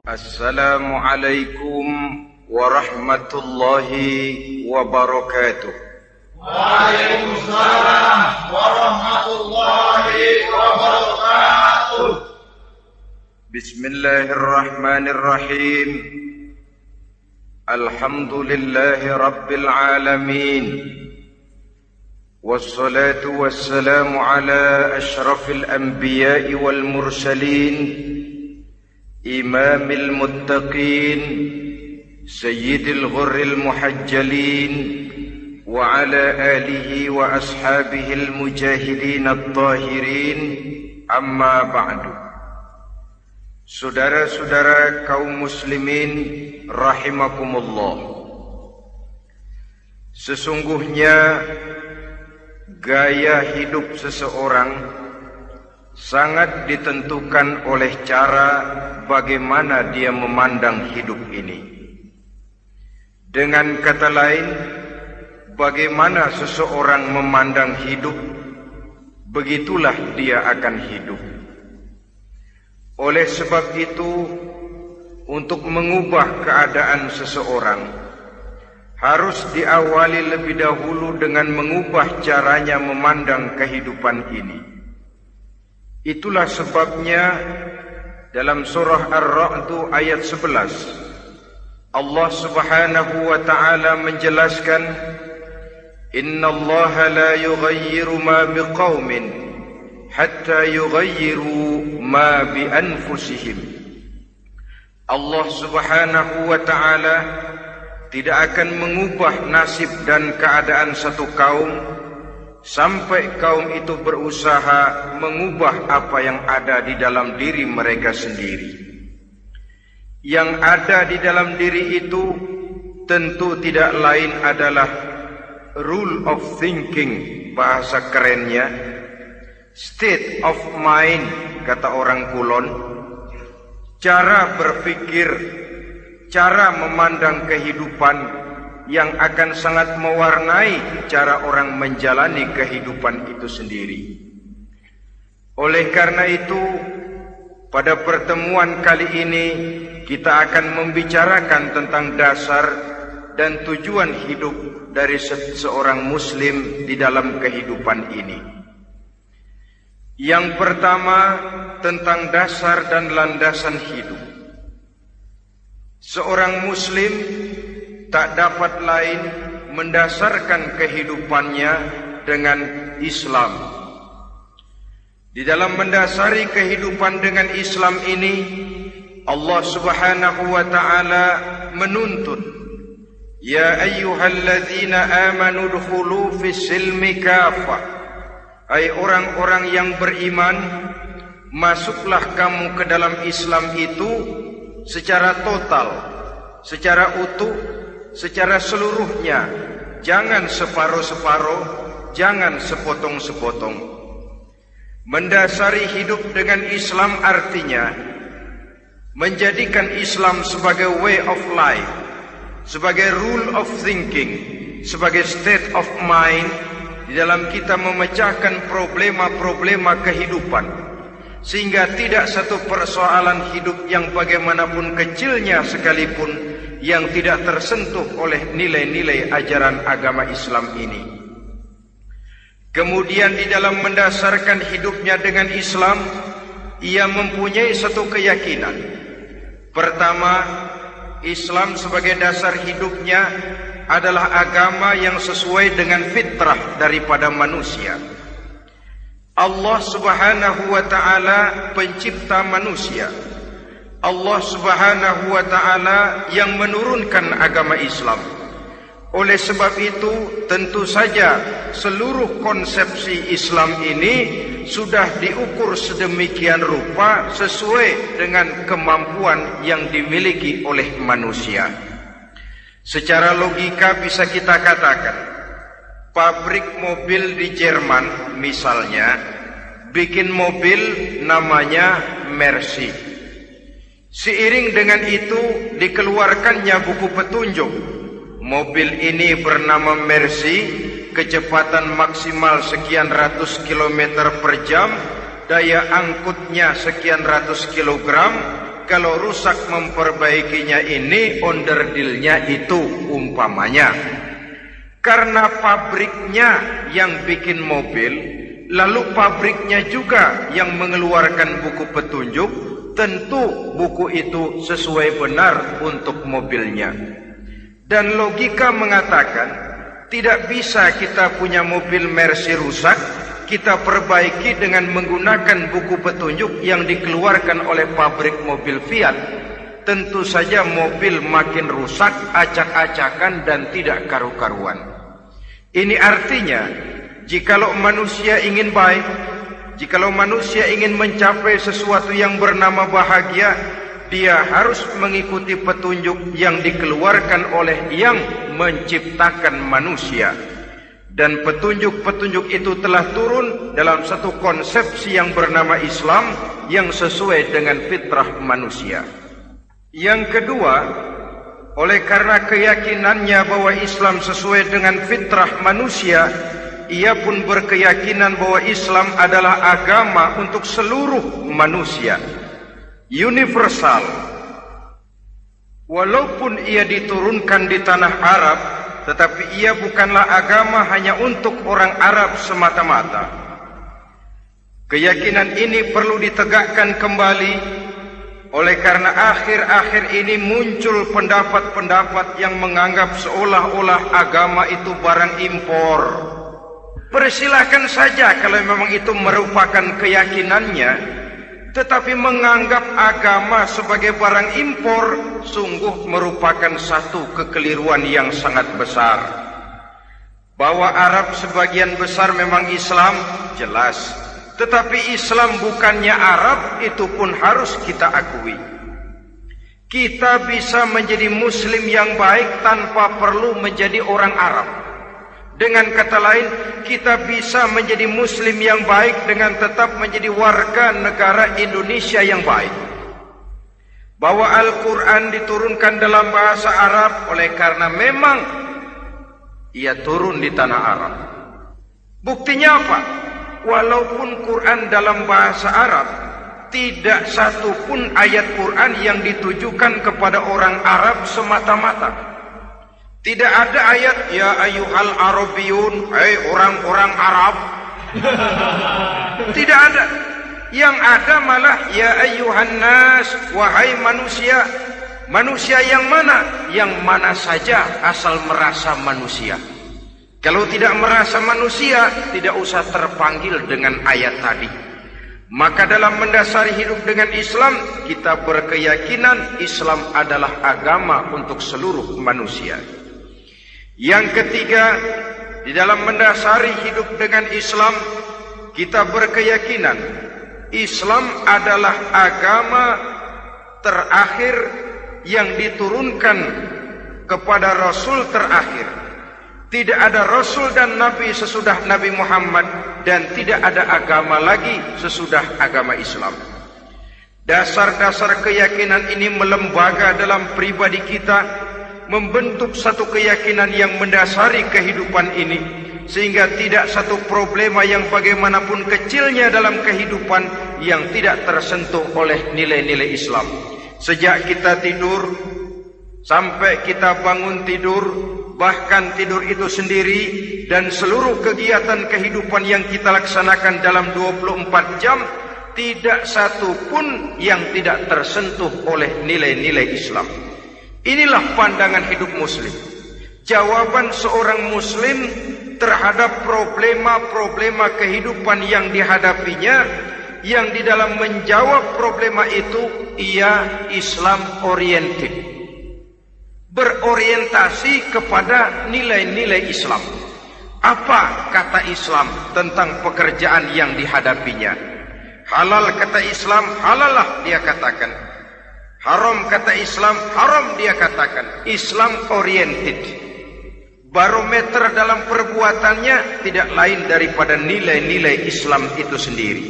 Assalamualaikum warahmatullahi wabarakatuh. Waalaikumsalam warahmatullahi wabarakatuh. Bismillahirrahmanirrahim. Alhamdulillahi rabbil alamin. Wassalatu wassalamu ala ashrafil anbiya'i wal mursalin. إمام المتقين سيد الغر المحجلين وعلى آله وأصحابه المجاهدين الطاهرين أما بعد. Saudara-saudara kaum muslimin rahimakumullah, sesungguhnya gaya hidup seseorang sangat ditentukan oleh cara bagaimana dia memandang hidup ini. Dengan kata lain, bagaimana seseorang memandang hidup, begitulah dia akan hidup. Oleh sebab itu, untuk mengubah keadaan seseorang, harus diawali lebih dahulu dengan mengubah caranya memandang kehidupan ini. Itulah sebabnya dalam surah Ar-Ra'd ayat 11 Allah Subhanahu wa ta'ala menjelaskan, Innallaha la yughayyiru ma biqaumin hatta yughayyiru ma bi anfusihim. Allah Subhanahu wa ta'ala tidak akan mengubah nasib dan keadaan satu kaum sampai kaum itu berusaha mengubah apa yang ada di dalam diri mereka sendiri. Yang ada di dalam diri itu tentu tidak lain adalah rule of thinking, bahasa kerennya state of mind, kata orang Kulon, cara berpikir, cara memandang kehidupan yang akan sangat mewarnai cara orang menjalani kehidupan itu sendiri. Oleh karena itu, pada pertemuan kali ini kita akan membicarakan tentang dasar dan tujuan hidup dari seorang muslim di dalam kehidupan ini. Yang pertama, tentang dasar dan landasan hidup. Seorang muslim tak dapat lain mendasarkan kehidupannya dengan Islam. Di dalam mendasari kehidupan dengan Islam ini, Allah Subhanahu wa ta'ala menuntut, Ya ayyuhalladzina amanu dkhulu fis silmi kafah. Hai orang-orang yang beriman, masuklah kamu ke dalam Islam itu secara total, secara utuh, secara seluruhnya, jangan separuh-separuh, jangan sepotong-sepotong. Mendasari hidup dengan Islam artinya menjadikan Islam sebagai way of life, sebagai rule of thinking, sebagai state of mind di dalam kita memecahkan problema-problema kehidupan, sehingga tidak satu persoalan hidup yang bagaimanapun kecilnya sekalipun yang tidak tersentuh oleh nilai-nilai ajaran agama Islam ini. Kemudian di dalam mendasarkan hidupnya dengan Islam, ia mempunyai satu keyakinan. Pertama, Islam sebagai dasar hidupnya adalah agama yang sesuai dengan fitrah daripada manusia. Allah Subhanahu wa ta'ala pencipta manusia. Allah Subhanahu wa ta'ala yang menurunkan agama Islam. Oleh sebab itu, tentu saja seluruh konsepsi Islam ini sudah diukur sedemikian rupa sesuai dengan kemampuan yang dimiliki oleh manusia. Secara logika bisa kita katakan, pabrik mobil di Jerman misalnya bikin mobil namanya Mercy. Seiring dengan itu dikeluarkannya buku petunjuk. Mobil ini bernama Mercy, kecepatan maksimal sekian ratus kilometer per jam, daya angkutnya sekian ratus kilogram, kalau rusak memperbaikinya ini onderdilnya itu umpamanya. Karena pabriknya yang bikin mobil, lalu pabriknya juga yang mengeluarkan buku petunjuk, tentu buku itu sesuai benar untuk mobilnya. Dan logika mengatakan, tidak bisa kita punya mobil Mercy rusak, kita perbaiki dengan menggunakan buku petunjuk yang dikeluarkan oleh pabrik mobil Fiat. Tentu saja mobil makin rusak, acak-acakan dan tidak karu-karuan. Ini artinya, jikalau manusia ingin baik, jikalau manusia ingin mencapai sesuatu yang bernama bahagia, dia harus mengikuti petunjuk yang dikeluarkan oleh yang menciptakan manusia. Dan petunjuk-petunjuk itu telah turun dalam satu konsepsi yang bernama Islam yang sesuai dengan fitrah manusia. Yang kedua, oleh karena keyakinannya bahwa Islam sesuai dengan fitrah manusia, ia pun berkeyakinan bahwa Islam adalah agama untuk seluruh manusia, universal. Walaupun ia diturunkan di tanah Arab, tetapi ia bukanlah agama hanya untuk orang Arab semata-mata. Keyakinan ini perlu ditegakkan kembali, oleh karena akhir-akhir ini muncul pendapat-pendapat yang menganggap seolah-olah agama itu barang impor. Persilahkan saja kalau memang itu merupakan keyakinannya, tetapi menganggap agama sebagai barang impor sungguh merupakan satu kekeliruan yang sangat besar. Bahwa Arab sebagian besar memang Islam, jelas. Tetapi Islam bukannya Arab, itu pun harus kita akui. Kita bisa menjadi Muslim yang baik tanpa perlu menjadi orang Arab. Dengan kata lain, kita bisa menjadi Muslim yang baik dengan tetap menjadi warga negara Indonesia yang baik. Bahwa Al-Quran diturunkan dalam bahasa Arab oleh karena memang ia turun di tanah Arab. Buktinya apa? Walaupun Quran dalam bahasa Arab, tidak satu pun ayat Quran yang ditujukan kepada orang Arab semata-mata. Tidak ada ayat ya ayyuhal arabiyun, hai orang-orang Arab. Tidak ada. Yang ada malah ya ayyuhan nas, wahai manusia. Manusia yang mana? Yang mana saja asal merasa manusia. Kalau tidak merasa manusia, tidak usah terpanggil dengan ayat tadi. Maka dalam mendasari hidup dengan Islam, kita berkeyakinan Islam adalah agama untuk seluruh manusia. Yang ketiga, di dalam mendasari hidup dengan Islam, kita berkeyakinan Islam adalah agama terakhir yang diturunkan kepada Rasul terakhir. Tidak ada Rasul dan Nabi sesudah Nabi Muhammad, dan tidak ada agama lagi sesudah agama Islam. Dasar-dasar keyakinan ini melembaga dalam pribadi kita, membentuk satu keyakinan yang mendasari kehidupan ini, sehingga tidak satu problema yang bagaimanapun kecilnya dalam kehidupan yang tidak tersentuh oleh nilai-nilai Islam. Sejak kita tidur sampai kita bangun tidur, bahkan tidur itu sendiri dan seluruh kegiatan kehidupan yang kita laksanakan dalam 24 jam, tidak satu pun yang tidak tersentuh oleh nilai-nilai Islam. Inilah pandangan hidup Muslim. Jawaban seorang Muslim terhadap problema-problema kehidupan yang dihadapinya, yang di dalam menjawab problema itu ia Islam oriented, berorientasi kepada nilai-nilai Islam. Apa kata Islam tentang pekerjaan yang dihadapinya? Halal kata Islam, halallah dia katakan. Haram kata Islam, haram dia katakan. Islam oriented. Barometer dalam perbuatannya tidak lain daripada nilai-nilai Islam itu sendiri.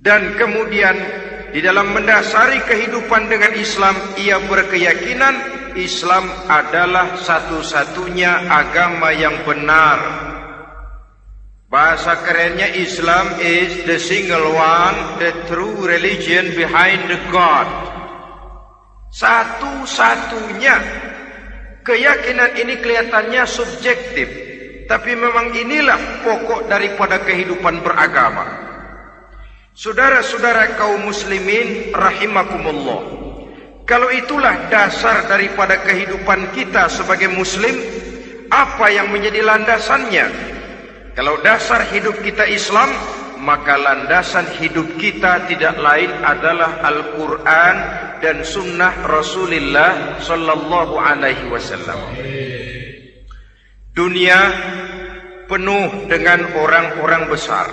Dan kemudian di dalam mendasari kehidupan dengan Islam, ia berkeyakinan Islam adalah satu-satunya agama yang benar. Bahasa kerennya, Islam is the single one, the true religion behind the God. Satu-satunya. Keyakinan ini kelihatannya subjektif, tapi memang inilah pokok daripada kehidupan beragama. Saudara-saudara kaum muslimin rahimakumullah, kalau itulah dasar daripada kehidupan kita sebagai muslim, apa yang menjadi landasannya? Kalau dasar hidup kita Islam, maka landasan hidup kita tidak lain adalah Al-Quran dan Sunnah Rasulullah Sallallahu Alaihi Wasallam. Dunia penuh dengan orang-orang besar,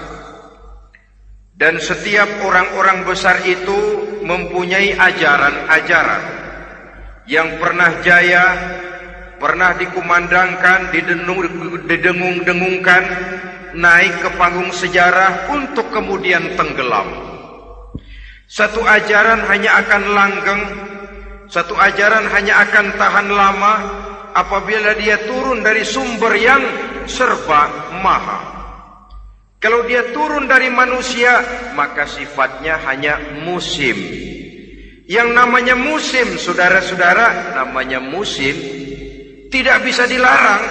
dan setiap orang-orang besar itu mempunyai ajaran-ajaran yang pernah jaya, pernah dikumandangkan, didengung-dengungkan, naik ke panggung sejarah untuk kemudian tenggelam. Satu ajaran hanya akan langgeng, satu ajaran hanya akan tahan lama apabila dia turun dari sumber yang serba maha. Kalau dia turun dari manusia, maka sifatnya hanya musim. Yang namanya musim, saudara-saudara, namanya musim tidak bisa dilarang,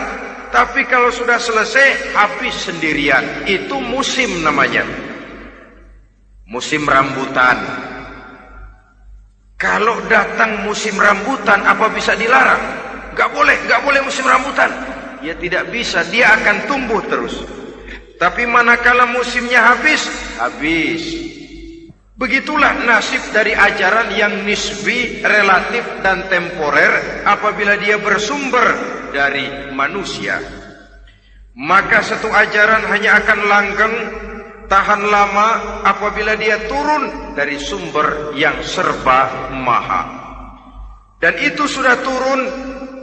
tapi kalau sudah selesai habis sendirian. Itu musim namanya. Musim rambutan. Kalau datang musim rambutan, apa bisa dilarang? Gak boleh musim rambutan. Ya tidak bisa, dia akan tumbuh terus. Tapi manakala musimnya habis. Begitulah nasib dari ajaran yang nisbi, relatif dan temporer apabila dia bersumber dari manusia. Maka satu ajaran hanya akan langgeng, tahan lama apabila dia turun dari sumber yang serba maha. Dan itu sudah turun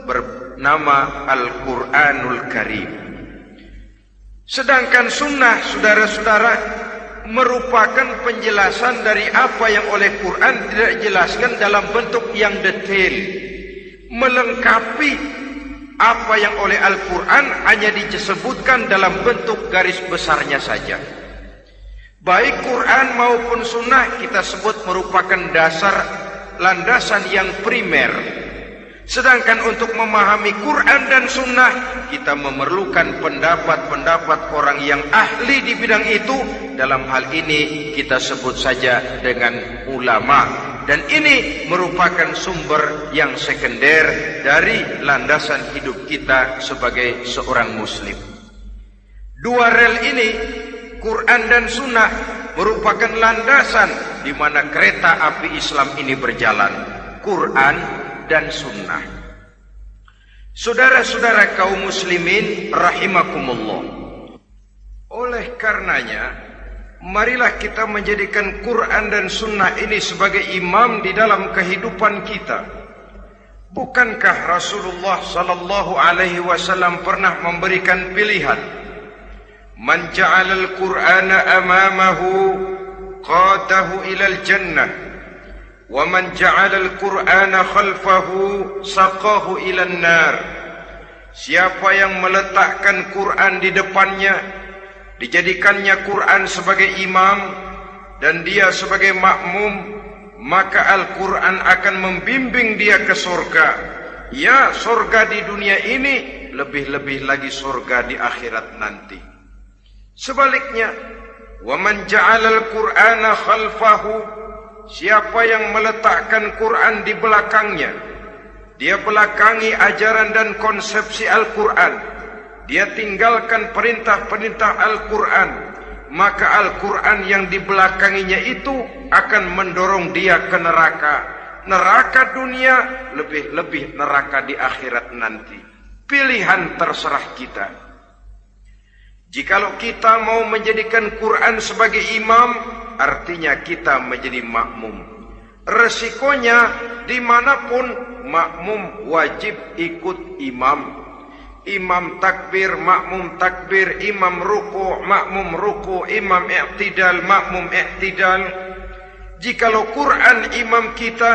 bernama Al-Quranul Karim. Sedangkan sunnah, saudara-saudara, merupakan penjelasan dari apa yang oleh Quran tidak dijelaskan dalam bentuk yang detail, melengkapi apa yang oleh Al-Quran hanya disebutkan dalam bentuk garis besarnya saja. Baik Quran maupun sunnah kita sebut merupakan dasar, landasan yang primer. Sedangkan untuk memahami Quran dan sunnah, kita memerlukan pendapat-pendapat orang yang ahli di bidang itu. Dalam hal ini kita sebut saja dengan ulama. Dan ini merupakan sumber yang sekunder dari landasan hidup kita sebagai seorang muslim. Dua rel ini, Quran dan sunnah, merupakan landasan di mana kereta api Islam ini berjalan. Quran dan sunnah. Saudara-saudara kaum muslimin rahimakumullah, oleh karenanya marilah kita menjadikan Quran dan sunnah ini sebagai imam di dalam kehidupan kita. Bukankah Rasulullah sallallahu alaihi wasallam pernah memberikan pilihan, man ja'alal Qur'ana amamahu qadahu ilal jannah wa man ja'ala al-Qur'ana khalfahu saqahu ilan nar. Siapa yang meletakkan Quran di depannya, dijadikannya Quran sebagai imam dan dia sebagai makmum, maka Al-Quran akan membimbing dia ke surga. Ya, surga di dunia ini, lebih-lebih lagi surga di akhirat nanti. Sebaliknya, wa man ja'ala al-Qur'ana khalfahu, siapa yang meletakkan Quran di belakangnya, dia belakangi ajaran dan konsepsi Al-Quran, dia tinggalkan perintah-perintah Al-Quran, maka Al-Quran yang dibelakanginya itu akan mendorong dia ke neraka. Neraka dunia, lebih-lebih neraka di akhirat nanti. Pilihan terserah kita. Jikalau kita mau menjadikan Quran sebagai imam, artinya kita menjadi makmum. Resikonya dimanapun, makmum wajib ikut imam. Imam takbir, makmum takbir, imam ruku, makmum ruku, imam i'tidal, makmum i'tidal. Jikalau Quran imam kita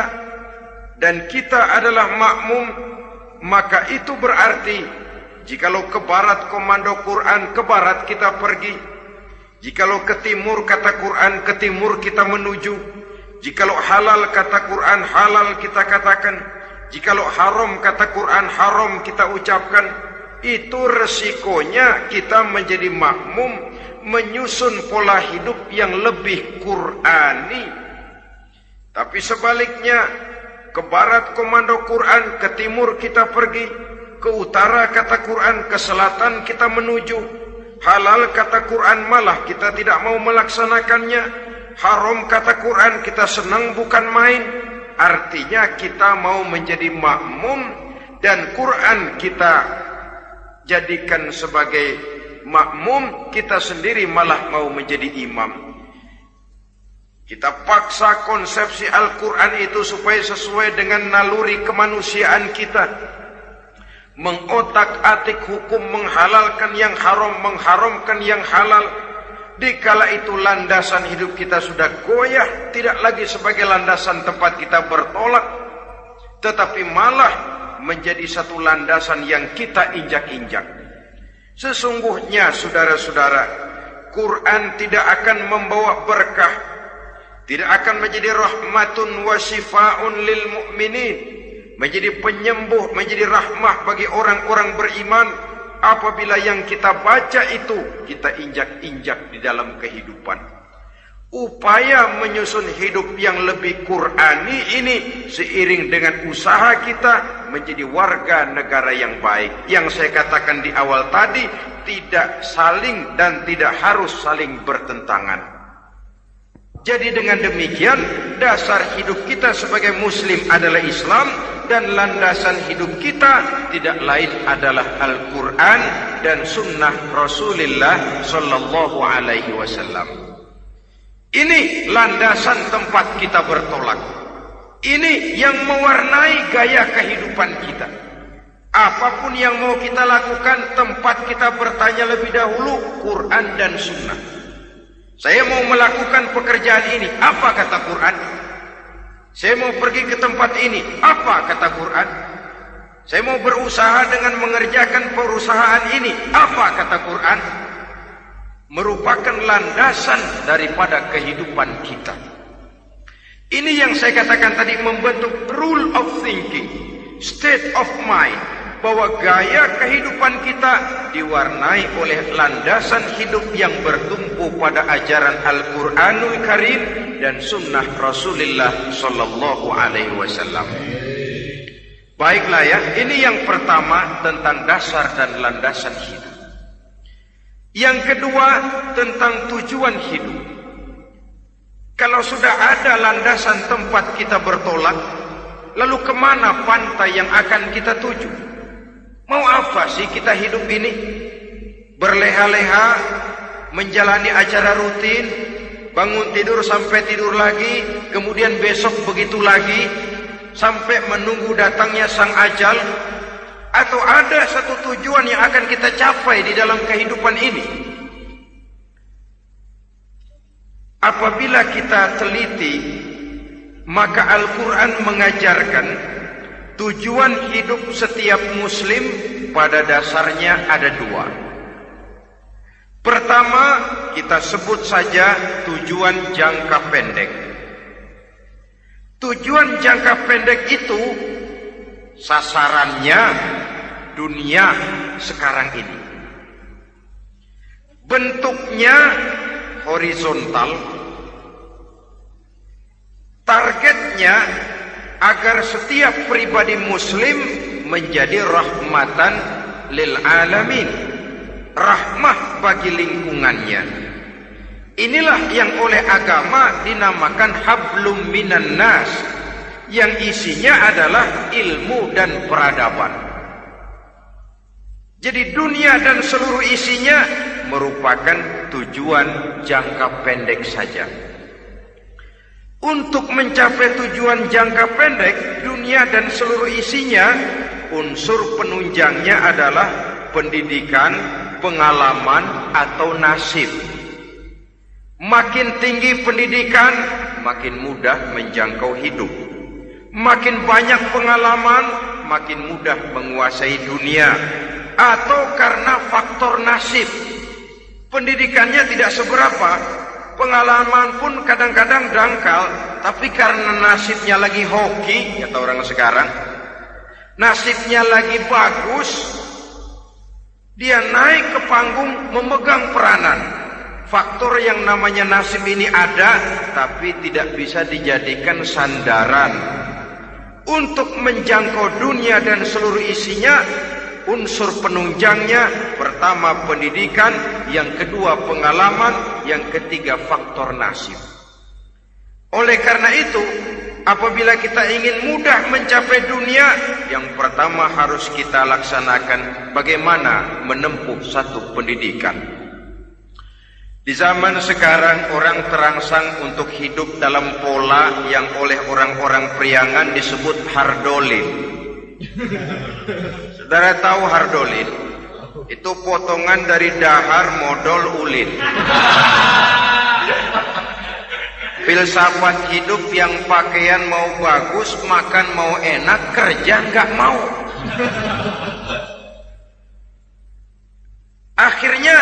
dan kita adalah makmum, maka itu berarti Jikalau ke barat komando Quran, ke barat kita pergi. Jikalau ke timur kata Quran, ke timur kita menuju. Jikalau halal kata Quran, halal kita katakan. Jikalau haram kata Quran, haram kita ucapkan. Itu resikonya kita menjadi makmum, menyusun pola hidup yang lebih Qurani. Tapi sebaliknya, ke barat komando Quran, ke timur kita pergi. Ke utara kata Quran, ke selatan kita menuju. Halal kata Quran, malah kita tidak mau melaksanakannya. Haram kata Quran, kita senang bukan main. Artinya kita mau menjadi makmum, dan Quran kita jadikan sebagai makmum, kita sendiri malah mau menjadi imam. Kita paksa konsepsi Al-Quran itu supaya sesuai dengan naluri kemanusiaan kita. Mengotak-atik hukum, menghalalkan yang haram, mengharamkan yang halal. Dikala itu landasan hidup kita sudah goyah, tidak lagi sebagai landasan tempat kita bertolak, tetapi malah menjadi satu landasan yang kita injak-injak. Sesungguhnya saudara-saudara, Quran tidak akan membawa berkah, tidak akan menjadi rahmatun wa syifaun lil mu'minin, menjadi penyembuh, menjadi rahmah bagi orang-orang beriman, apabila yang kita baca itu kita injak-injak di dalam kehidupan. Upaya menyusun hidup yang lebih Qurani ini seiring dengan usaha kita menjadi warga negara yang baik. Yang saya katakan di awal tadi, tidak saling dan tidak harus saling bertentangan. Jadi dengan demikian, dasar hidup kita sebagai muslim adalah Islam, dan landasan hidup kita tidak lain adalah Al-Quran dan sunnah Rasulullah Sallallahu Alaihi Wasallam. Ini landasan tempat kita bertolak. Ini yang mewarnai gaya kehidupan kita. Apapun yang mau kita lakukan, tempat kita bertanya lebih dahulu Quran dan sunnah. Saya mau melakukan pekerjaan ini, apa kata Quran? Saya mau pergi ke tempat ini, apa kata Quran? Saya mau berusaha dengan mengerjakan perusahaan ini, apa kata Quran? Merupakan landasan daripada kehidupan kita. Ini yang saya katakan tadi, membentuk rule of thinking, state of mind, bahwa gaya kehidupan kita diwarnai oleh landasan hidup yang bertumpu pada ajaran Al-Quranul Karim dan sunnah Rasulullah Sallallahu Alaihi Wasallam. Baiklah ya, ini yang pertama tentang dasar dan landasan hidup. Yang kedua tentang tujuan hidup. Kalau sudah ada landasan tempat kita bertolak, lalu kemana pantai yang akan kita tuju? Mau apa sih kita hidup ini? Berleha-leha, menjalani acara rutin, bangun tidur sampai tidur lagi, kemudian besok begitu lagi, sampai menunggu datangnya sang ajal? Atau ada satu tujuan yang akan kita capai di dalam kehidupan ini? Apabila kita teliti, maka Al-Quran mengajarkan tujuan hidup setiap muslim pada dasarnya ada dua. Pertama, kita sebut saja tujuan jangka pendek. Tujuan jangka pendek itu sasarannya dunia sekarang ini. Bentuknya horizontal. Targetnya agar setiap pribadi muslim menjadi rahmatan lil alamin, rahmah bagi lingkungannya. Inilah yang oleh agama dinamakan hablum minan nas, yang isinya adalah ilmu dan peradaban. Jadi dunia dan seluruh isinya merupakan tujuan jangka pendek saja. Untuk mencapai tujuan jangka pendek, dunia dan seluruh isinya, unsur penunjangnya adalah pendidikan, pengalaman, atau nasib. Makin tinggi pendidikan, makin mudah menjangkau hidup. Makin banyak pengalaman, makin mudah menguasai dunia. atau karena faktor nasib. Pendidikannya tidak seberapa, pengalaman pun kadang-kadang dangkal, tapi karena nasibnya lagi hoki, kata orang sekarang, nasibnya lagi bagus, dia naik ke panggung memegang peranan. Faktor yang namanya nasib ini ada, tapi tidak bisa dijadikan sandaran. Untuk menjangkau dunia dan seluruh isinya, unsur penunjangnya pertama pendidikan, yang kedua pengalaman, yang ketiga faktor nasib. Oleh karena itu, apabila kita ingin mudah mencapai dunia, yang pertama harus kita laksanakan bagaimana menempuh satu pendidikan. Di zaman sekarang orang terangsang untuk hidup dalam pola yang oleh orang-orang priangan disebut hardolin. Saudara tahu hardolin? Itu potongan dari dahar modal ulin. Filsafat hidup yang pakaian mau bagus, makan mau enak, kerja nggak mau. Akhirnya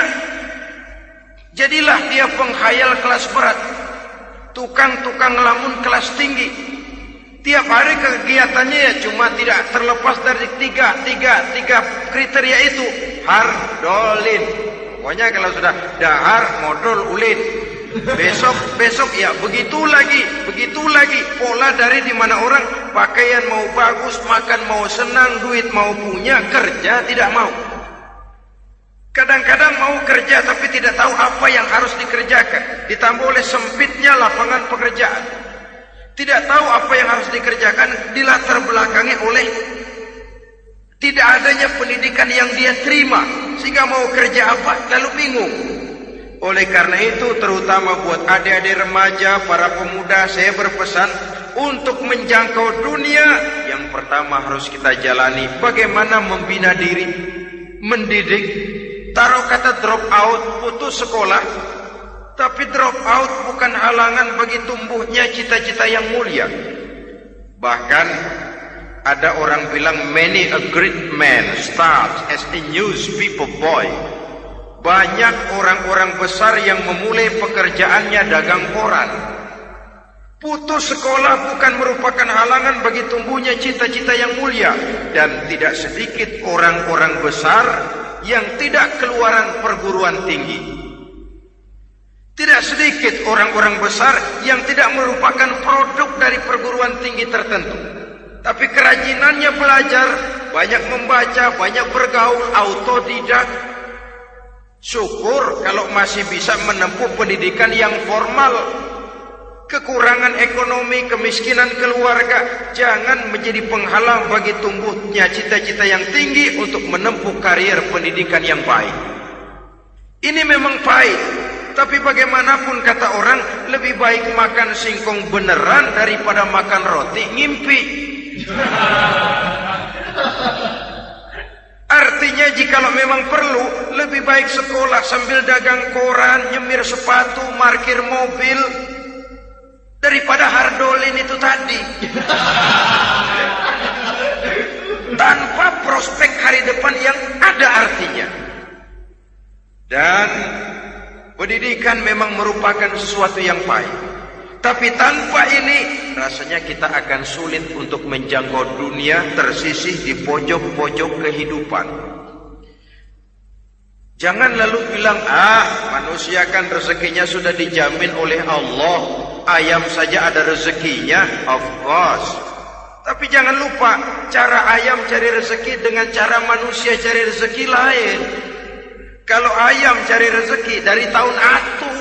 jadilah dia penghayal kelas berat, tukang-tukang lamun kelas tinggi. Tiap hari kegiatannya ya cuma tidak terlepas dari tiga kriteria itu, hardolin. Pokoknya kalau sudah dahar modal ulin, besok ya begitu lagi pola dari dimana orang pakaian mau bagus, makan mau senang, duit mau punya, kerja tidak mau. Kadang-kadang mau kerja tapi tidak tahu apa yang harus dikerjakan, ditambah oleh sempitnya lapangan pekerjaan. Tidak tahu apa yang harus dikerjakan, dilatar belakangi oleh tidak adanya pendidikan yang dia terima, sehingga mau kerja apa lalu bingung. Oleh karena itu, terutama buat adik-adik remaja, para pemuda, saya berpesan untuk menjangkau dunia, yang pertama harus kita jalani bagaimana membina diri, mendidik. Taruh kata drop out, putus sekolah, tapi drop out bukan halangan bagi tumbuhnya cita-cita yang mulia. Bahkan ada orang bilang many a great man starts as a newspaper boy. Banyak orang-orang besar yang memulai pekerjaannya dagang koran. Putus sekolah bukan merupakan halangan bagi tumbuhnya cita-cita yang mulia. Dan tidak sedikit orang-orang besar yang tidak keluaran perguruan tinggi. Tidak sedikit orang-orang besar yang tidak merupakan produk dari perguruan tinggi tertentu, tapi kerajinannya belajar, banyak membaca, banyak bergaul, autodidak. Syukur kalau masih bisa menempuh pendidikan yang formal. Kekurangan ekonomi, kemiskinan keluarga jangan menjadi penghalang bagi tumbuhnya cita-cita yang tinggi untuk menempuh karier pendidikan yang baik. Ini memang pahit, tapi bagaimanapun kata orang, lebih baik makan singkong beneran daripada makan roti ngimpi. Artinya jikalau memang perlu, lebih baik sekolah sambil dagang koran, nyemir sepatu, parkir mobil, daripada hardolin itu tadi. Tanpa prospek hari depan yang ada artinya. Dan pendidikan memang merupakan sesuatu yang pahit, tapi tanpa ini rasanya kita akan sulit untuk menjangkau dunia, tersisih di pojok-pojok kehidupan. Jangan lalu bilang, manusia kan rezekinya sudah dijamin oleh Allah, ayam saja ada rezekinya. Of course. Tapi jangan lupa, cara ayam cari rezeki dengan cara manusia cari rezeki lain. Kalau ayam cari rezeki dari tahun atu,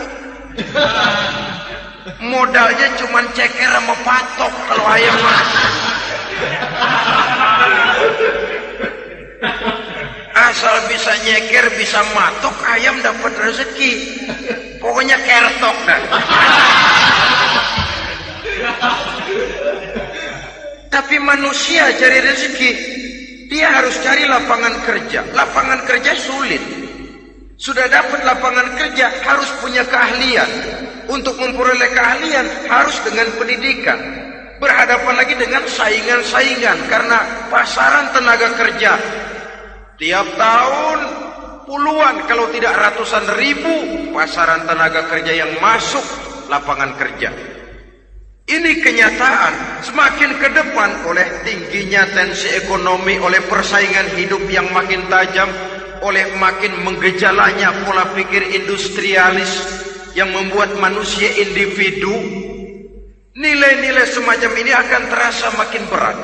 modalnya cuma ceker sama patok. Kalau ayam asal bisa nyeker, bisa matok, ayam dapat rezeki. Pokoknya kertok dah. Tapi manusia cari rezeki, dia harus cari lapangan kerja. Lapangan kerja sulit. Sudah dapat lapangan kerja, harus punya keahlian. Untuk memperoleh keahlian, harus dengan pendidikan. Berhadapan lagi dengan saingan-saingan, karena pasaran tenaga kerja Tiap tahun puluhan kalau tidak ratusan ribu pasaran tenaga kerja yang masuk lapangan kerja. Ini kenyataan. Semakin ke depan oleh tingginya tensi ekonomi, oleh persaingan hidup yang makin tajam, oleh makin menggejalanya pola pikir industrialis yang membuat manusia individu, nilai-nilai semacam ini akan terasa makin berat.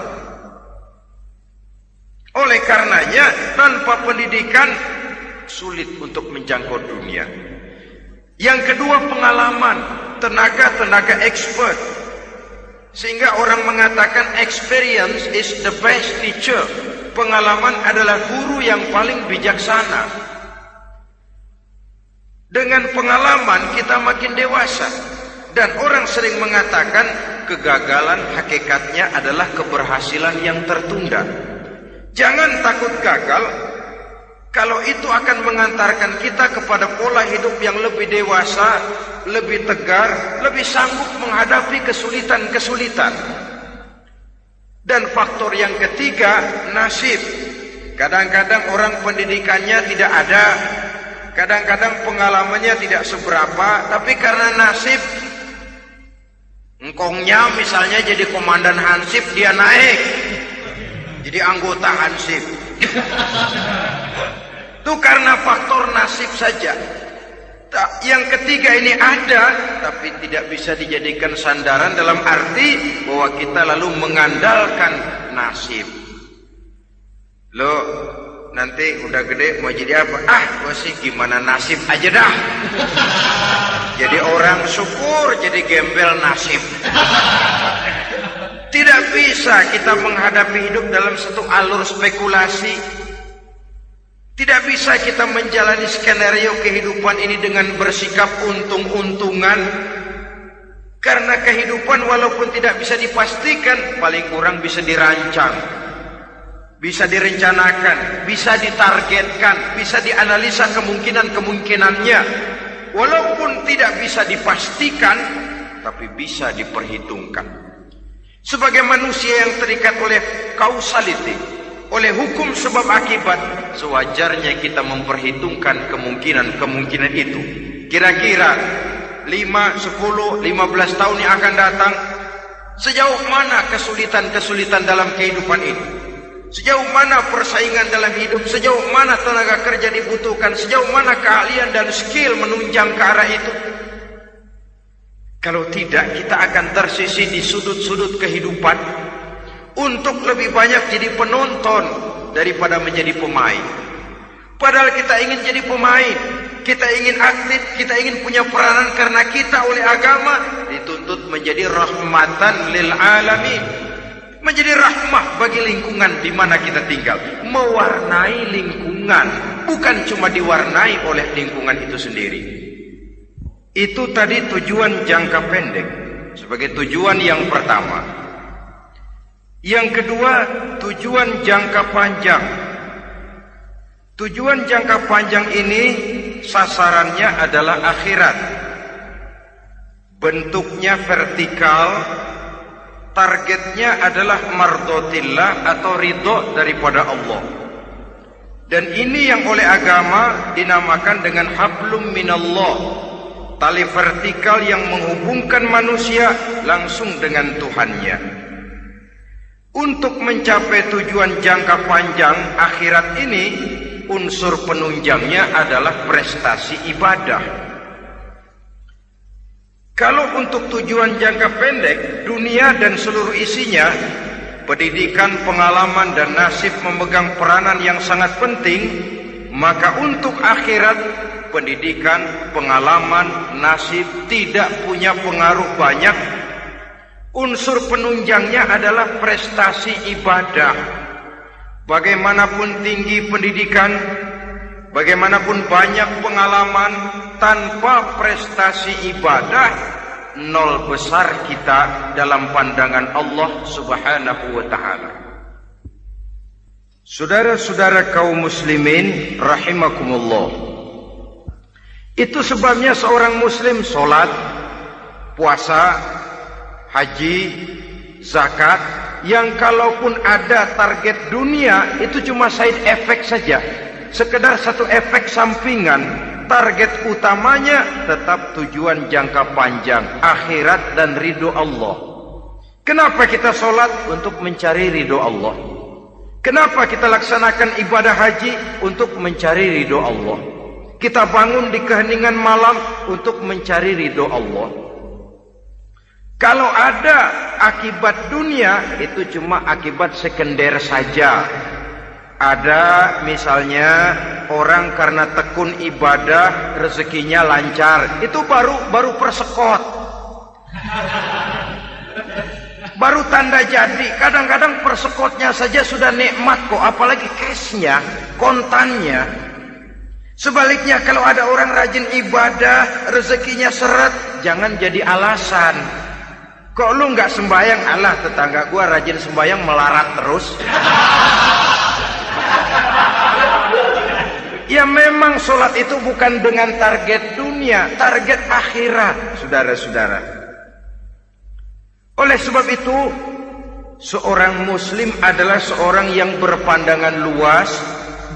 Oleh karenanya tanpa pendidikan sulit untuk menjangkau dunia. Yang kedua, pengalaman, tenaga expert. Sehingga orang mengatakan experience is the best teacher. Pengalaman adalah guru yang paling bijaksana. Dengan pengalaman kita makin dewasa. Dan orang sering mengatakan kegagalan hakikatnya adalah keberhasilan yang tertunda. Jangan takut gagal, kalau itu akan mengantarkan kita kepada pola hidup yang lebih dewasa, lebih tegar, lebih sanggup menghadapi kesulitan-kesulitan. Dan faktor yang ketiga, nasib. Kadang-kadang orang pendidikannya tidak ada, kadang-kadang pengalamannya tidak seberapa, tapi karena nasib, engkongnya misalnya jadi komandan Hansip, dia naik jadi anggota Hansip. Itu karena faktor nasib saja. Yang ketiga ini ada, tapi tidak bisa dijadikan sandaran dalam arti bahwa kita lalu mengandalkan nasib. Lo nanti udah gede mau jadi apa? Gua sih gimana nasib aja dah. Jadi orang syukur, jadi gembel nasib. Tidak bisa kita menghadapi hidup dalam satu alur spekulasi. Tidak bisa kita menjalani skenario kehidupan ini dengan bersikap untung-untungan. Karena kehidupan walaupun tidak bisa dipastikan, paling kurang bisa dirancang, bisa direncanakan, bisa ditargetkan, bisa dianalisa kemungkinan-kemungkinannya. Walaupun tidak bisa dipastikan, tapi bisa diperhitungkan. Sebagai manusia yang terikat oleh causality, oleh hukum sebab akibat, sewajarnya kita memperhitungkan kemungkinan-kemungkinan itu. Kira-kira 5, 10, 15 tahun yang akan datang, sejauh mana kesulitan-kesulitan dalam kehidupan ini, sejauh mana persaingan dalam hidup, sejauh mana tenaga kerja dibutuhkan, sejauh mana keahlian dan skill menunjang ke arah itu. Kalau tidak, kita akan tersisih di sudut-sudut kehidupan untuk lebih banyak jadi penonton daripada menjadi pemain. Padahal kita ingin jadi pemain, kita ingin aktif, kita ingin punya peranan karena kita oleh agama dituntut menjadi rahmatan lil alamin, menjadi rahmah bagi lingkungan di mana kita tinggal, mewarnai lingkungan, bukan cuma diwarnai oleh lingkungan itu sendiri. Itu tadi tujuan jangka pendek sebagai tujuan yang pertama. Yang kedua, tujuan jangka panjang. Tujuan jangka panjang ini sasarannya adalah akhirat. Bentuknya vertikal, targetnya adalah mardotillah atau ridho daripada Allah. Dan ini yang oleh agama dinamakan dengan hablum minallah, tali vertikal yang menghubungkan manusia langsung dengan Tuhannya. Untuk mencapai tujuan jangka panjang akhirat ini, unsur penunjangnya adalah prestasi ibadah. Kalau untuk tujuan jangka pendek, dunia dan seluruh isinya, pendidikan, pengalaman, dan nasib memegang peranan yang sangat penting, maka untuk akhirat, pendidikan, pengalaman, nasib tidak punya pengaruh banyak. Unsur penunjangnya adalah prestasi ibadah. Bagaimanapun tinggi pendidikan, bagaimanapun banyak pengalaman, tanpa prestasi ibadah, nol besar kita dalam pandangan Allah Subhanahu wa ta'ala. Saudara-saudara kaum muslimin rahimakumullah, itu sebabnya seorang muslim sholat, puasa, haji, zakat, yang kalaupun ada target dunia itu cuma side effect saja, sekedar satu efek sampingan. Target utamanya tetap tujuan jangka panjang, akhirat dan ridho Allah. Kenapa kita sholat? Untuk mencari ridho Allah. Kenapa kita laksanakan ibadah haji? Untuk mencari ridho Allah. Kita bangun di keheningan malam untuk mencari ridho Allah. Kalau ada akibat dunia, itu cuma akibat sekunder saja. Ada misalnya orang karena tekun ibadah rezekinya lancar, itu baru persekot, baru tanda jadi. Kadang-kadang persekotnya saja sudah nikmat kok, apalagi cashnya, kontannya. Sebaliknya kalau ada orang rajin ibadah rezekinya seret, jangan jadi alasan. Kok lu nggak sembahyang? Alah, tetangga gua rajin sembahyang melarat terus. Ya memang sholat itu bukan dengan target dunia, target akhirat, saudara-saudara. Oleh sebab itu, seorang muslim adalah seorang yang berpandangan luas,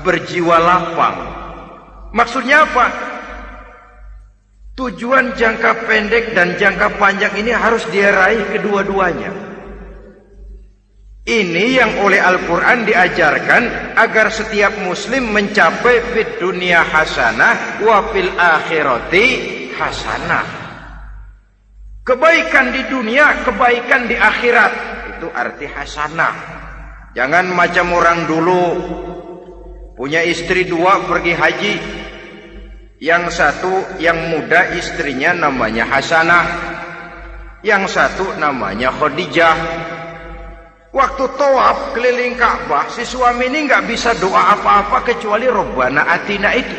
berjiwa lapang. Maksudnya apa? Tujuan jangka pendek dan jangka panjang ini harus dia raih kedua-duanya. Ini yang oleh Al-Quran diajarkan agar setiap muslim mencapai fid dunia hasanah wa fil akhirati hasanah. Kebaikan di dunia, kebaikan di akhirat. Itu arti hasanah. Jangan macam orang dulu, punya istri dua pergi haji. Yang satu yang muda istrinya namanya Hasanah, yang satu namanya Khadijah. Waktu tawaf keliling Ka'bah, si suami ini nggak bisa doa apa-apa kecuali Rabbana Atina itu.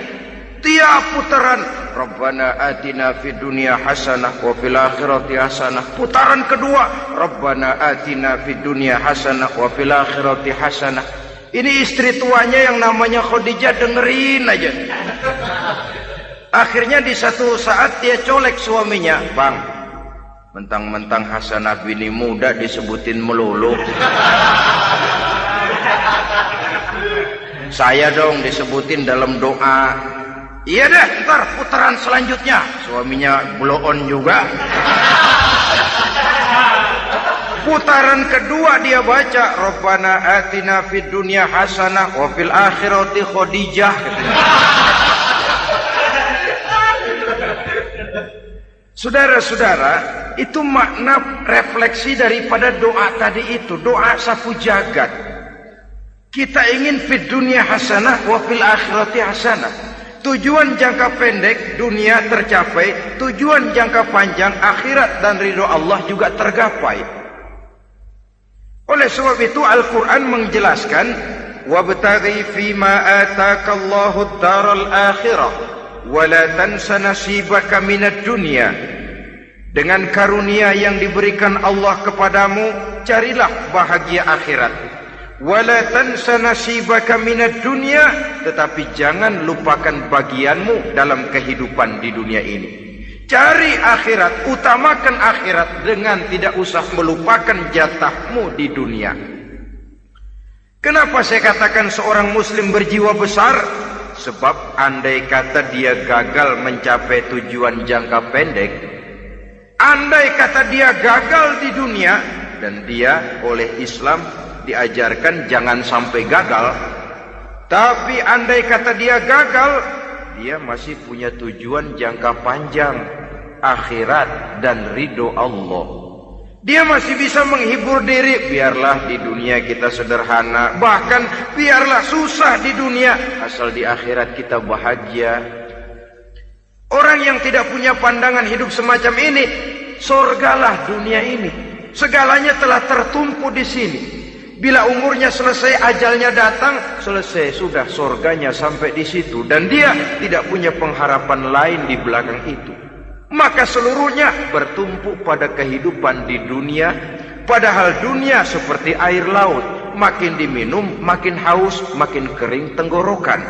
Tiap putaran Rabbana Atina fid dunya hasanah wa fil akhirati hasanah. Putaran kedua Rabbana Atina fid dunya hasanah wa fil akhirati hasanah. Ini istri tuanya yang namanya Khadijah dengerin aja. Akhirnya di satu saat dia colek suaminya, "Bang, mentang-mentang Hasanah bini muda disebutin melulu. Saya dong disebutin dalam doa." "Iya deh, ntar putaran selanjutnya." Suaminya blow on juga. Putaran kedua dia baca Rabbana Atina fid dunya hasanah wa fil akhirati Khadijah. Saudara-saudara, itu makna refleksi daripada doa tadi itu, doa sapu jagat. Kita ingin fid dunya hasanah wa fil akhirati hasanah. Tujuan jangka pendek dunia tercapai, tujuan jangka panjang akhirat dan ridho Allah juga tergapai. Oleh sebab itu Al-Quran menjelaskan, wabtaghi fima atakallahu ad-daral akhirah wala tansa nasibaka minad dunya. Dengan karunia yang diberikan Allah kepadamu, carilah bahagia akhirat. Wala tansa nasibaka minad dunya, tetapi jangan lupakan bagianmu dalam kehidupan di dunia ini. Cari akhirat, utamakan akhirat dengan tidak usah melupakan jatahmu di dunia. Kenapa saya katakan seorang muslim berjiwa besar? Sebab andai kata dia gagal mencapai tujuan jangka pendek, andai kata dia gagal di dunia, dan dia oleh Islam diajarkan jangan sampai gagal, tapi andai kata dia gagal, dia masih punya tujuan jangka panjang, akhirat dan ridho Allah. Dia masih bisa menghibur diri, biarlah di dunia kita sederhana, bahkan biarlah susah di dunia, asal di akhirat kita bahagia. Orang yang tidak punya pandangan hidup semacam ini, surgalah dunia ini. Segalanya telah tertumpu di sini. Bila umurnya selesai, ajalnya datang, selesai sudah, surganya sampai di situ, dan dia tidak punya pengharapan lain di belakang itu. Maka seluruhnya bertumpu pada kehidupan di dunia, padahal dunia seperti air laut, makin diminum makin haus, makin kering tenggorokan.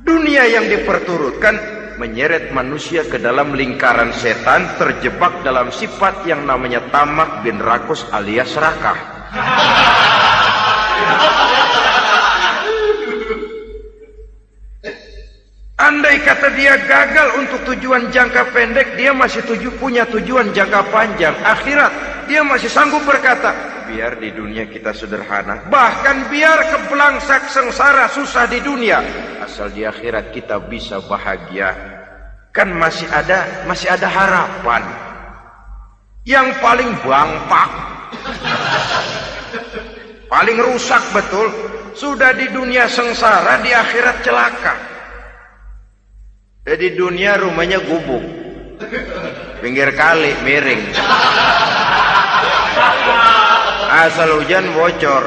Dunia yang diperturutkan menyeret manusia ke dalam lingkaran setan, terjebak dalam sifat yang namanya tamak bin rakus alias serakah. Andai kata dia gagal untuk tujuan jangka pendek, dia masih punya tujuan jangka panjang, akhirat. Dia masih sanggup berkata, biar di dunia kita sederhana, bahkan biar kebelangsak sengsara susah di dunia, asal di akhirat kita bisa bahagia. Kan masih ada harapan. Yang paling bangpak, paling rusak betul, sudah di dunia sengsara, di akhirat celaka. Di dunia rumahnya gubuk, pinggir kali miring, asal hujan bocor,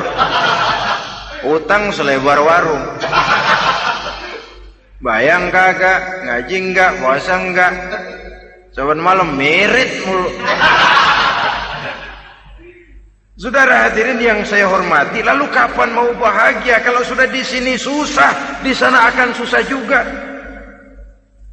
utang selebar warung. Bayang kagak, ngaji enggak, puasa enggak, saban malam merit mulu. Saudara hadirin yang saya hormati, lalu kapan mau bahagia kalau sudah di sini susah, di sana akan susah juga.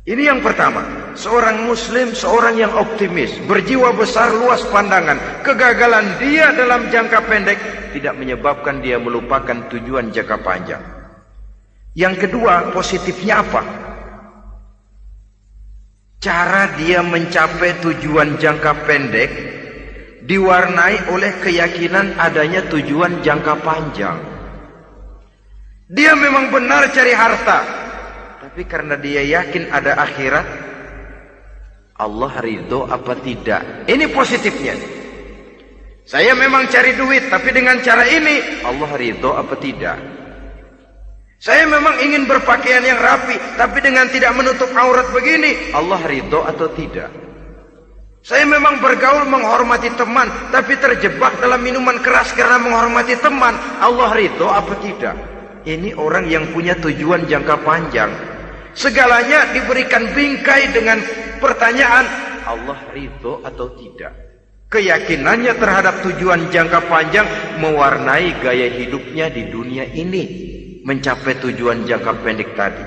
Ini yang pertama, seorang muslim, seorang yang optimis, berjiwa besar, luas pandangan. Kegagalan dia dalam jangka pendek tidak menyebabkan dia melupakan tujuan jangka panjang. Yang kedua, positifnya apa? Cara dia mencapai tujuan jangka pendek diwarnai oleh keyakinan adanya tujuan jangka panjang. Dia memang benar cari harta, tapi karena dia yakin ada akhirat, Allah ridho apa tidak. Ini positifnya. Saya memang cari duit, tapi dengan cara ini Allah ridho apa tidak. Saya memang ingin berpakaian yang rapi, tapi dengan tidak menutup aurat begini, Allah ridho atau tidak. Saya memang bergaul menghormati teman, tapi terjebak dalam minuman keras karena menghormati teman, Allah ridho apa tidak. Ini orang yang punya tujuan jangka panjang. Segalanya diberikan bingkai dengan pertanyaan, Allah ridho atau tidak. Keyakinannya terhadap tujuan jangka panjang mewarnai gaya hidupnya di dunia ini, mencapai tujuan jangka pendek tadi.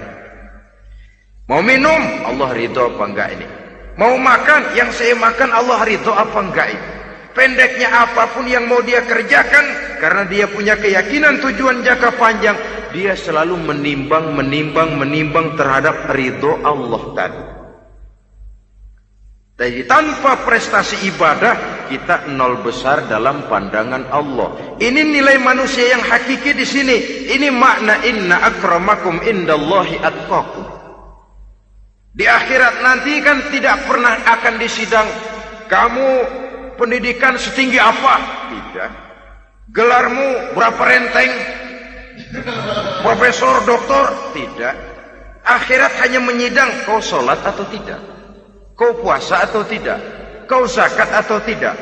Mau minum, Allah ridho apa enggak ini? Mau makan, yang saya makan Allah ridho apa enggak ini? Pendeknya apapun yang mau dia kerjakan, karena dia punya keyakinan tujuan jangka panjang, dia selalu menimbang terhadap ridho Allah tadi. Jadi tanpa prestasi ibadah, kita nol besar dalam pandangan Allah. Ini nilai manusia yang hakiki di sini. Ini makna inna akramakum indallahi atqakum. Di akhirat nanti kan tidak pernah akan disidang, kamu pendidikan setinggi apa? Tidak. Gelarmu berapa renteng? Profesor, doktor? Tidak. Akhirat hanya menyidang kau sholat atau tidak, kau puasa atau tidak, kau zakat atau tidak.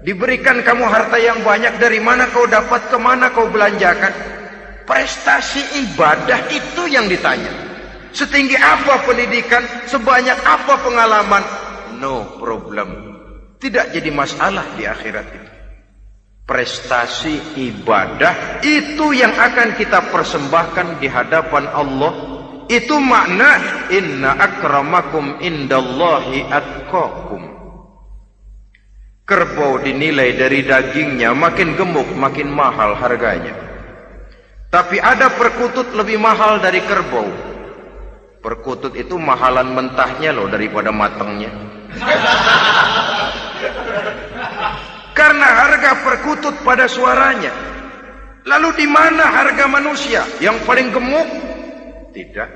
Diberikan kamu harta yang banyak, dari mana kau dapat, kemana kau belanjakan. Prestasi ibadah itu yang ditanya. Setinggi apa pendidikan, sebanyak apa pengalaman, no problem. Tidak jadi masalah di akhirat itu. Prestasi ibadah itu yang akan kita persembahkan di hadapan Allah. Itu makna inna akramakum indallahi atqakum. Kerbau dinilai dari dagingnya, makin gemuk makin mahal harganya. Tapi ada perkutut lebih mahal dari kerbau. Perkutut itu mahalan mentahnya loh daripada matangnya. Karena harga perkutut pada suaranya. Lalu di mana harga manusia yang paling gemuk? Tidak.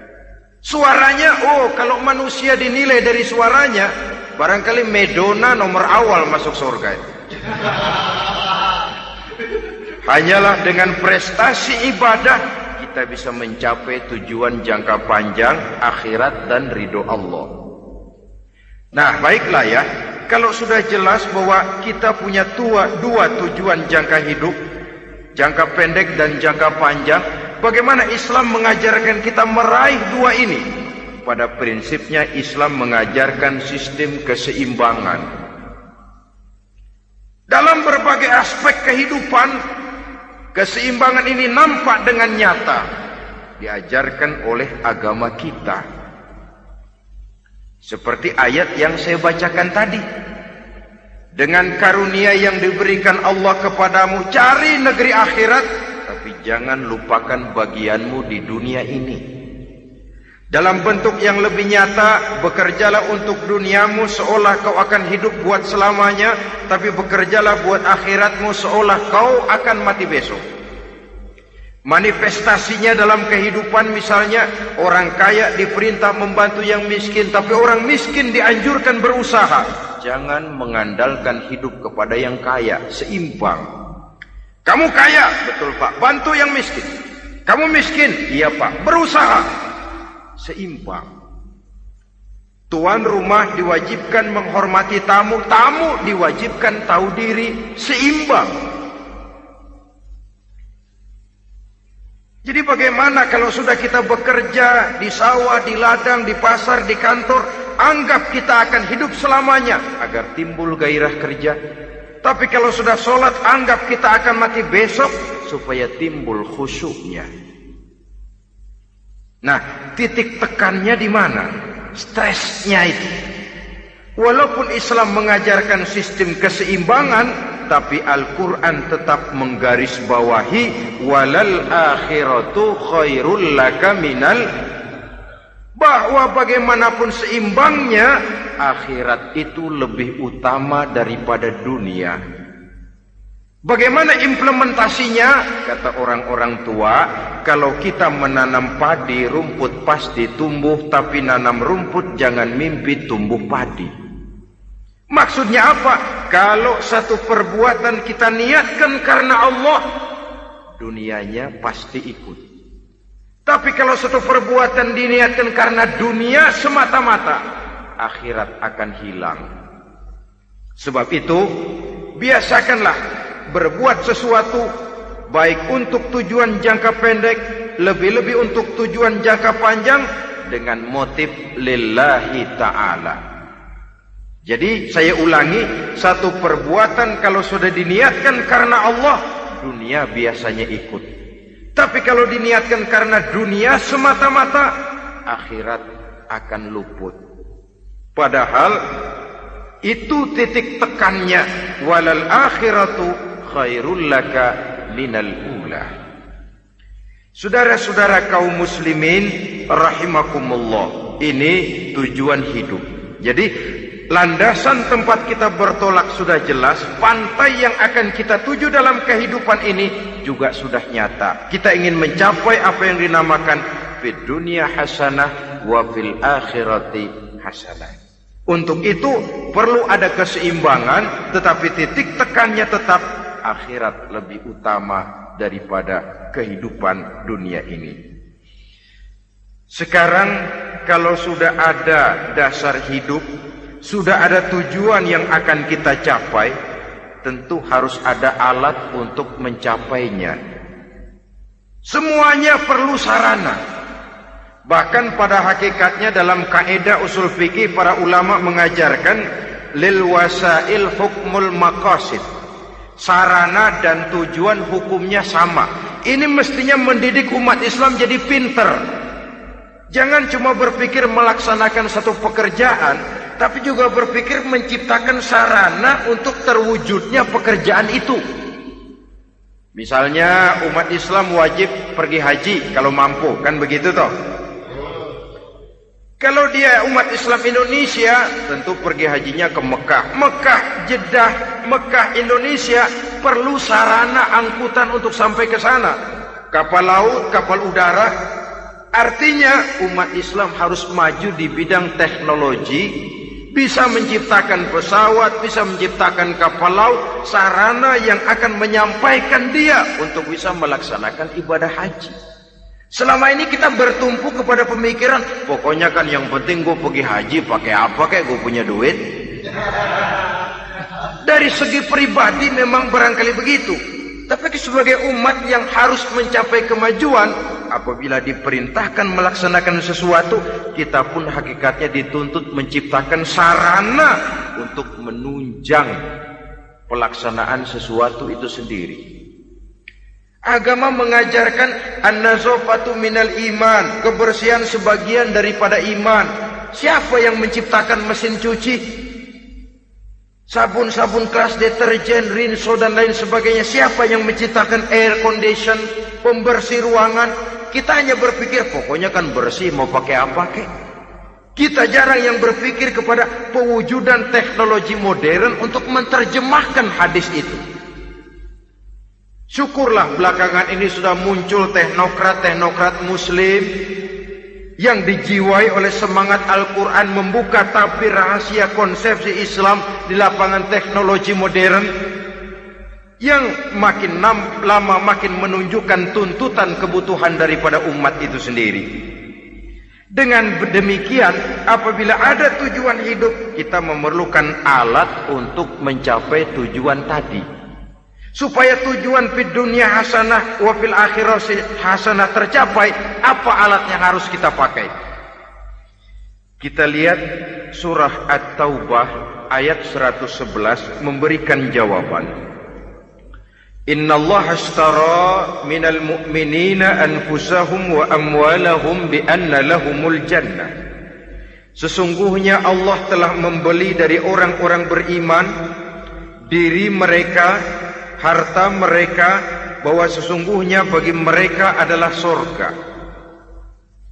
Suaranya, oh kalau manusia dinilai dari suaranya, barangkali Madonna nomor awal masuk surga. Hanyalah dengan prestasi ibadah kita bisa mencapai tujuan jangka panjang, akhirat dan ridho Allah. Nah baiklah ya, kalau sudah jelas bahwa kita punya dua tujuan jangka hidup, jangka pendek dan jangka panjang, bagaimana Islam mengajarkan kita meraih dua ini? Pada prinsipnya Islam mengajarkan sistem keseimbangan. Dalam berbagai aspek kehidupan, keseimbangan ini nampak dengan nyata diajarkan oleh agama kita. Seperti ayat yang saya bacakan tadi. Dengan karunia yang diberikan Allah kepadamu, cari negeri akhirat, tapi jangan lupakan bagianmu di dunia ini. Dalam bentuk yang lebih nyata, bekerjalah untuk duniamu seolah kau akan hidup buat selamanya, tapi bekerjalah buat akhiratmu seolah kau akan mati besok. Manifestasinya dalam kehidupan, misalnya orang kaya diperintah membantu yang miskin, tapi orang miskin dianjurkan berusaha. Jangan mengandalkan hidup kepada yang kaya, seimbang. Kamu kaya, betul Pak, bantu yang miskin. Kamu miskin, iya Pak, berusaha, seimbang. Tuan rumah diwajibkan menghormati tamu, tamu diwajibkan tahu diri, seimbang. Jadi bagaimana kalau sudah kita bekerja di sawah, di ladang, di pasar, di kantor, anggap kita akan hidup selamanya agar timbul gairah kerja. Tapi kalau sudah sholat, anggap kita akan mati besok supaya timbul khusyuknya. Nah, titik tekannya di mana? Stresnya itu. Walaupun Islam mengajarkan sistem keseimbangan, tapi Al-Quran tetap menggarisbawahi walal akhiratu khairul laka minal, bahwa bagaimanapun seimbangnya, akhirat itu lebih utama daripada dunia. Bagaimana implementasinya? Kata orang-orang tua, kalau kita menanam padi, rumput pasti tumbuh, tapi nanam rumput jangan mimpi tumbuh padi. Maksudnya apa? Kalau satu perbuatan kita niatkan karena Allah, dunianya pasti ikut. Tapi kalau satu perbuatan diniatkan karena dunia semata-mata, akhirat akan hilang. Sebab itu, biasakanlah berbuat sesuatu, baik untuk tujuan jangka pendek, lebih-lebih untuk tujuan jangka panjang, dengan motif lillahi ta'ala. Jadi saya ulangi, satu perbuatan kalau sudah diniatkan karena Allah, dunia biasanya ikut. Tapi kalau diniatkan karena dunia semata-mata, akhirat akan luput. Padahal itu titik tekannya, walal akhiratu khairul laka minal ula. Saudara-saudara kaum muslimin rahimakumullah, ini tujuan hidup. Jadi landasan tempat kita bertolak sudah jelas, pantai yang akan kita tuju dalam kehidupan ini juga sudah nyata. Kita ingin mencapai apa yang dinamakan fid dunya hasanah wa fil akhirati hasanah. Untuk itu perlu ada keseimbangan, tetapi titik tekannya tetap akhirat lebih utama daripada kehidupan dunia ini. Sekarang kalau sudah ada dasar hidup, sudah ada tujuan yang akan kita capai, tentu harus ada alat untuk mencapainya. Semuanya perlu sarana. Bahkan pada hakikatnya dalam kaidah usul fikih para ulama mengajarkan lil wasail hukmul maqasid. Sarana dan tujuan hukumnya sama. Ini mestinya mendidik umat Islam jadi pinter. Jangan cuma berpikir melaksanakan satu pekerjaan, tapi juga berpikir menciptakan sarana untuk terwujudnya pekerjaan itu. Misalnya umat Islam wajib pergi haji kalau mampu, kan begitu toh? Kalau dia umat Islam Indonesia, tentu pergi hajinya ke Mekah. Mekah, Jeddah, Mekah, Indonesia perlu sarana angkutan untuk sampai ke sana. Kapal laut, kapal udara. Artinya umat Islam harus maju di bidang teknologi, bisa menciptakan pesawat, bisa menciptakan kapal laut, sarana yang akan menyampaikan dia untuk bisa melaksanakan ibadah haji. Selama ini kita bertumpu kepada pemikiran, pokoknya kan yang penting gue pergi haji, pakai apa kayak gue punya duit. Dari segi pribadi memang barangkali begitu. Tapi sebagai umat yang harus mencapai kemajuan, apabila diperintahkan melaksanakan sesuatu, kita pun hakikatnya dituntut menciptakan sarana untuk menunjang pelaksanaan sesuatu itu sendiri. Agama mengajarkan an-nazafatu minal iman, kebersihan sebagian daripada iman. Siapa yang menciptakan mesin cuci? Sabun-sabun kelas, deterjen, rinso dan lain sebagainya. Siapa yang menciptakan air condition, pembersih ruangan? Kita hanya berpikir pokoknya kan bersih, mau pakai apa kek? Kita jarang yang berpikir kepada pewujudan teknologi modern untuk menerjemahkan hadis itu. Syukurlah belakangan ini sudah muncul teknokrat-teknokrat muslim yang dijiwai oleh semangat Al-Quran membuka tabir rahasia konsepsi Islam di lapangan teknologi modern yang makin lama makin menunjukkan tuntutan kebutuhan daripada umat itu sendiri. Dengan demikian, apabila ada tujuan hidup, kita memerlukan alat untuk mencapai tujuan tadi. Supaya tujuan fid dunya hasanah wa fil akhirati hasanah tercapai, apa alat yang harus kita pakai? Kita lihat surah At-Taubah ayat 111 memberikan jawaban. Innallaha ashtara minal mu'minina anfusahum wa amwalahum bi anna lahumul jannah. Sesungguhnya Allah telah membeli dari orang-orang beriman diri mereka, harta mereka, bahwa sesungguhnya bagi mereka adalah surga.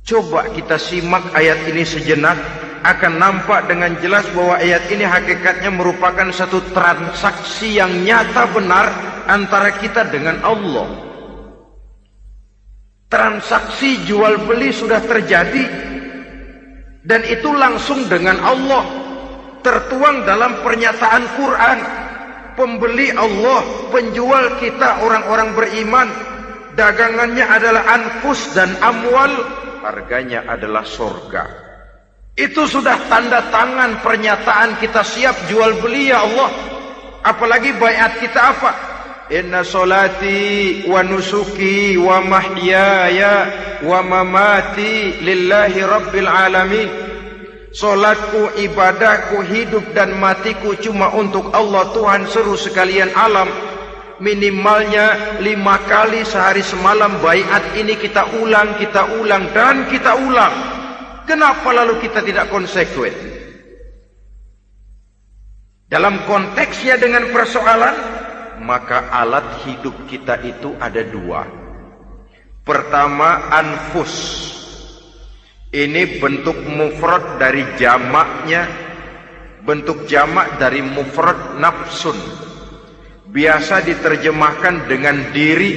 Coba kita simak ayat ini sejenak, akan nampak dengan jelas bahwa ayat ini hakikatnya merupakan satu transaksi yang nyata benar antara kita dengan Allah. Transaksi jual beli sudah terjadi, dan itu langsung dengan Allah, tertuang dalam pernyataan Quran. Pembeli Allah, penjual kita orang-orang beriman. Dagangannya adalah anfus dan amwal, harganya adalah surga. Itu sudah tanda tangan pernyataan kita siap jual beli ya Allah. Apalagi baiat kita apa? Inna solati wa nusuki wa mahyaya wa mamati lillahi rabbil alamin. Solatku, ibadahku, hidup dan matiku cuma untuk Allah Tuhan seru sekalian alam. Minimalnya 5 kali sehari semalam baiat ini kita ulang dan kita ulang. Kenapa lalu kita tidak konsekuen? Dalam konteksnya dengan persoalan, maka alat hidup kita itu ada 2. Pertama, anfus. Ini bentuk mufrad dari jamaknya, bentuk jamak dari mufrad nafsun. Biasa diterjemahkan dengan diri.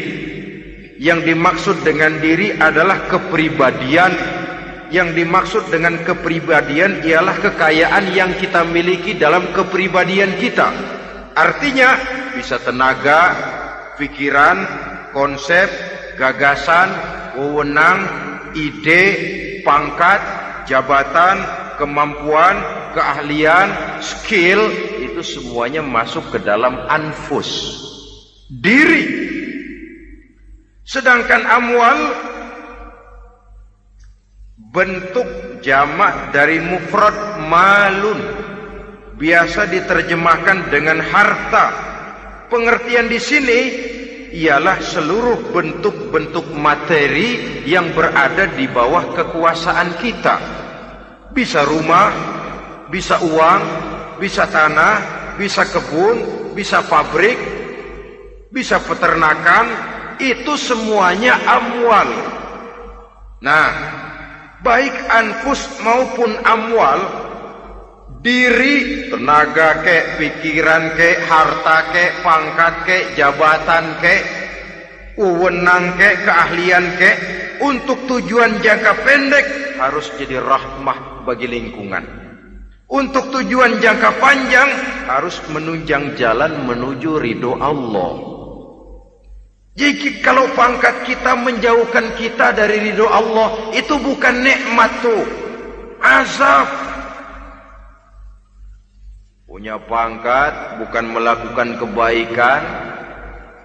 Yang dimaksud dengan diri adalah kepribadian. Yang dimaksud dengan kepribadian ialah kekayaan yang kita miliki dalam kepribadian kita. Artinya bisa tenaga, pikiran, konsep, gagasan, wewenang, ide, pangkat, jabatan, kemampuan, keahlian, skill, itu semuanya masuk ke dalam anfus, diri. Sedangkan amwal bentuk jamak dari mufrad malun, biasa diterjemahkan dengan harta. Pengertian di sini ialah seluruh bentuk-bentuk materi yang berada di bawah kekuasaan kita. Bisa rumah, bisa uang, bisa tanah, bisa kebun, bisa pabrik, bisa peternakan, itu semuanya amwal. Nah, baik anfus maupun amwal, diri, tenaga kek, pikiran kek, harta kek, pangkat kek, jabatan kek, wewenang kek, keahlian kek, untuk tujuan jangka pendek harus jadi rahmah bagi lingkungan. Untuk tujuan jangka panjang harus menunjang jalan menuju ridho Allah. Jadi kalau pangkat kita menjauhkan kita dari ridho Allah, itu bukan nikmat tuh, azab. Punya pangkat bukan melakukan kebaikan,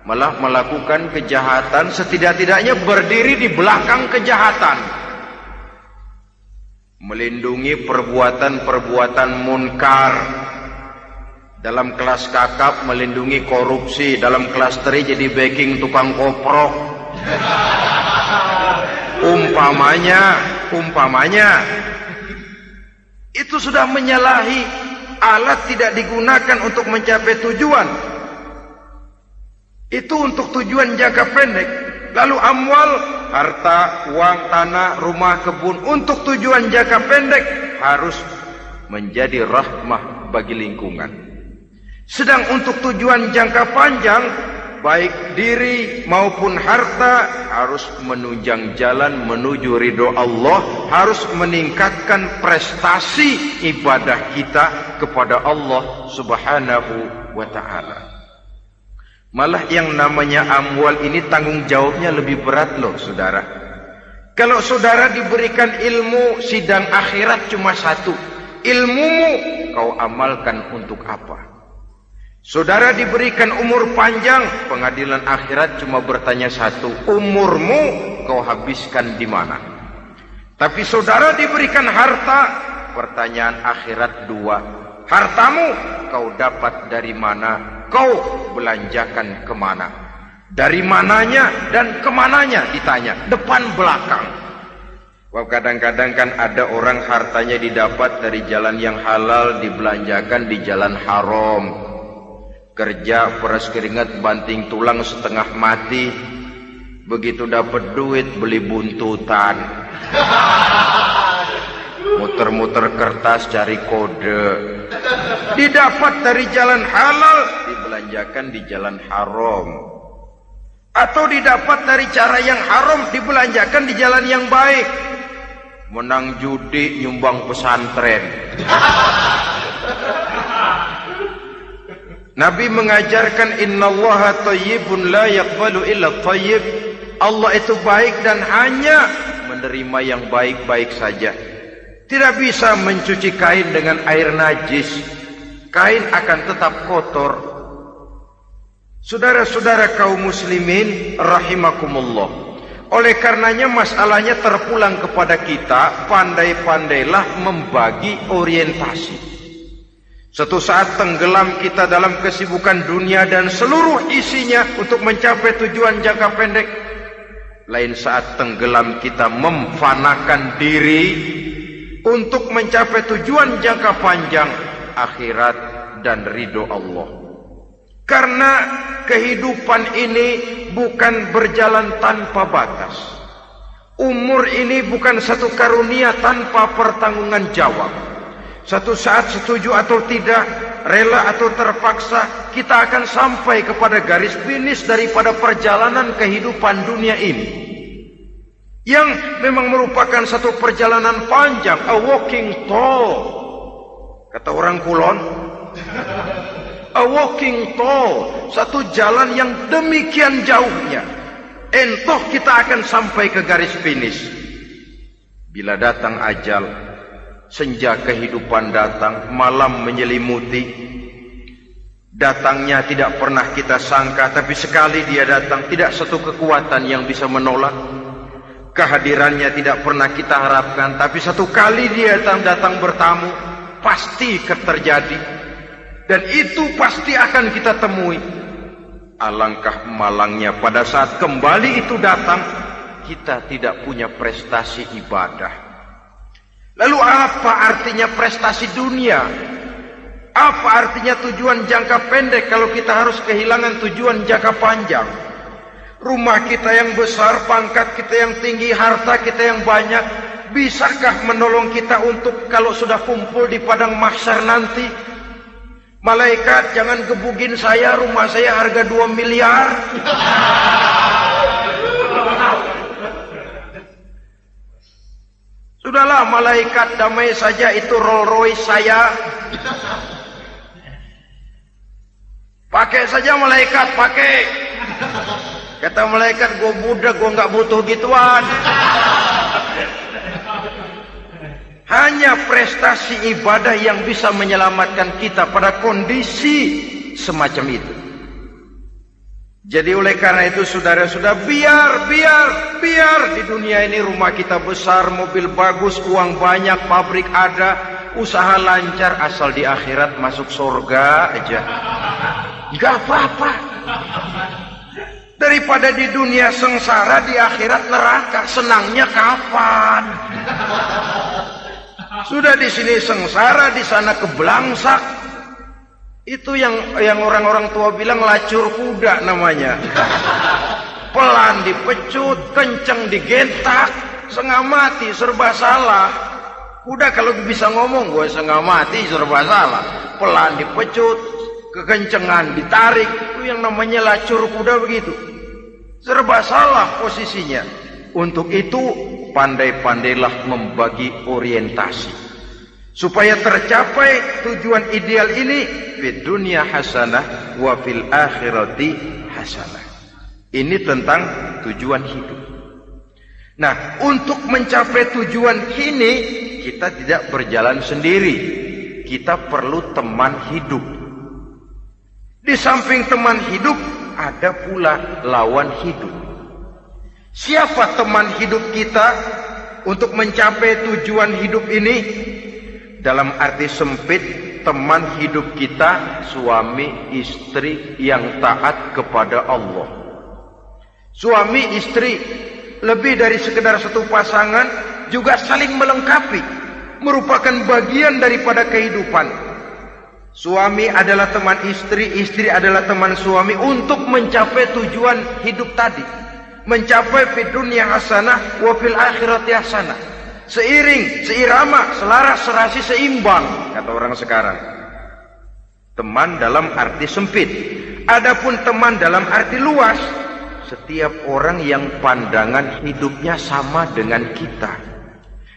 malah melakukan kejahatan, setidak-tidaknya berdiri di belakang kejahatan. Melindungi perbuatan-perbuatan munkar. Dalam kelas kakap melindungi korupsi, dalam kelas teri jadi backing tukang koprok. Umpamanya itu sudah menyalahi alat tidak digunakan untuk mencapai tujuan. Itu untuk tujuan jangka pendek. Lalu amwal, harta, uang, tanah, rumah, kebun, untuk tujuan jangka pendek harus menjadi rahmah bagi lingkungan. Sedang untuk tujuan jangka panjang, baik diri maupun harta harus menunjang jalan menuju ridho Allah, harus meningkatkan prestasi ibadah kita kepada Allah Subhanahu wa ta'ala. Malah yang namanya amwal ini tanggung jawabnya lebih berat loh saudara. Kalau saudara diberikan ilmu, sidang akhirat cuma satu. Ilmumu kau amalkan untuk apa? Saudara diberikan umur panjang, pengadilan akhirat cuma bertanya satu. Umurmu kau habiskan di mana? Tapi saudara diberikan harta, pertanyaan akhirat dua. Hartamu kau dapat dari mana? Kau belanjakan kemana? Dari mananya dan kemananya ditanya, depan belakang. Wah, kadang-kadang kan ada orang hartanya didapat dari jalan yang halal, dibelanjakan di jalan haram. Kerja peras keringat banting tulang setengah mati, begitu dapat duit beli buntutan, muter-muter kertas cari kode. Didapat dari jalan halal, dibelanjakan di jalan haram. Atau didapat dari cara yang haram, dibelanjakan di jalan yang baik. Menang judi, nyumbang pesantren. Nabi mengajarkan innallaha thayyibun la yaqbalu illa thayyib. Allah itu baik dan hanya menerima yang baik-baik saja. Tidak bisa mencuci kain dengan air najis. Kain akan tetap kotor. Saudara-saudara kaum muslimin rahimakumullah. Oleh karenanya masalahnya terpulang kepada kita, pandai-pandailah membagi orientasi. Suatu saat tenggelam kita dalam kesibukan dunia dan seluruh isinya untuk mencapai tujuan jangka pendek. Lain saat tenggelam kita memfanakan diri untuk mencapai tujuan jangka panjang, akhirat dan ridho Allah. Karena kehidupan ini bukan berjalan tanpa batas. Umur ini bukan satu karunia tanpa pertanggungan jawab. Satu saat setuju atau tidak, rela atau terpaksa, kita akan sampai kepada garis finish daripada perjalanan kehidupan dunia ini. Yang memang merupakan satu perjalanan panjang, a walking tall. Kata orang Kulon, a walking tall, satu jalan yang demikian jauhnya. Entah kita akan sampai ke garis finish. Bila datang ajal, senja kehidupan datang, malam menyelimuti. Datangnya tidak pernah kita sangka, tapi sekali dia datang, tidak satu kekuatan yang bisa menolak. Kehadirannya tidak pernah kita harapkan, tapi satu kali dia datang bertamu, pasti terjadi. Dan itu pasti akan kita temui. Alangkah malangnya pada saat kembali itu datang, kita tidak punya prestasi ibadah. Lalu apa artinya prestasi dunia? Apa artinya tujuan jangka pendek kalau kita harus kehilangan tujuan jangka panjang? Rumah kita yang besar, pangkat kita yang tinggi, harta kita yang banyak, bisakah menolong kita untuk kalau sudah kumpul di padang mahsyar nanti? Malaikat, jangan gebugin saya, rumah saya harga 2 miliar. Sudahlah malaikat, damai saja, itu Rolls Royce saya. Pakai saja malaikat, pakai. Kata malaikat, gue budak, gue gak butuh gituan. Hanya prestasi ibadah yang bisa menyelamatkan kita pada kondisi semacam itu. Jadi oleh karena itu saudara-saudara, biar di dunia ini rumah kita besar, mobil bagus, uang banyak, pabrik ada, usaha lancar, asal di akhirat masuk surga aja. Gak apa-apa. Daripada di dunia sengsara, di akhirat neraka, senangnya kapan? Sudah di sini sengsara, di sana kebelangsak. Itu yang orang-orang tua bilang lacur kuda namanya. Pelan dipecut, kenceng digentak, setengah mati, serba salah. Kuda kalau bisa ngomong, gue setengah mati, serba salah. Pelan dipecut, kekencengan ditarik, itu yang namanya lacur kuda begitu. Serba salah posisinya. Untuk itu pandai-pandailah membagi orientasi supaya tercapai tujuan ideal ini, fid dunya hasanah wa fil akhirati hasanah. Ini tentang tujuan hidup. Nah, untuk mencapai tujuan ini kita tidak berjalan sendiri. Kita perlu teman hidup. Di samping teman hidup ada pula lawan hidup. Siapa teman hidup kita untuk mencapai tujuan hidup ini? Dalam arti sempit, teman hidup kita suami istri yang taat kepada Allah. Suami istri lebih dari sekedar satu pasangan, juga saling melengkapi, merupakan bagian daripada kehidupan. Suami adalah teman istri, istri adalah teman suami untuk mencapai tujuan hidup tadi. Mencapai fid dunya hasanah wa fil akhirati hasanah. Seiring, seirama, selaras, serasi, seimbang, kata orang sekarang. Teman dalam arti sempit. Adapun teman dalam arti luas, setiap orang yang pandangan hidupnya sama dengan kita.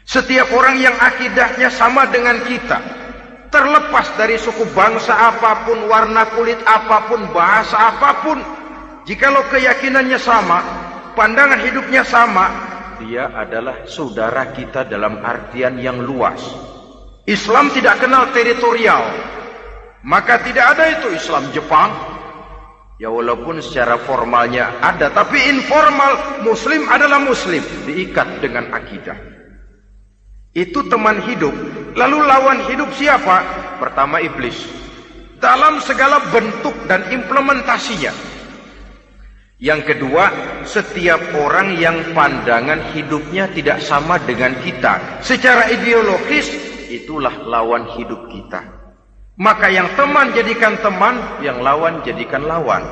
Setiap orang yang akidahnya sama dengan kita. Terlepas dari suku bangsa apapun, warna kulit apapun, bahasa apapun, jikalau keyakinannya sama, pandangan hidupnya sama, dia adalah saudara kita dalam artian yang luas. Islam tidak kenal teritorial, maka tidak ada itu Islam Jepang. Ya walaupun secara formalnya ada, tapi informal Muslim adalah Muslim, diikat dengan akidah. Itu teman hidup. Lalu lawan hidup siapa? Pertama iblis, dalam segala bentuk dan implementasinya. Yang kedua, setiap orang yang pandangan hidupnya tidak sama dengan kita secara ideologis, itulah lawan hidup kita. Maka yang teman jadikan teman, yang lawan jadikan lawan.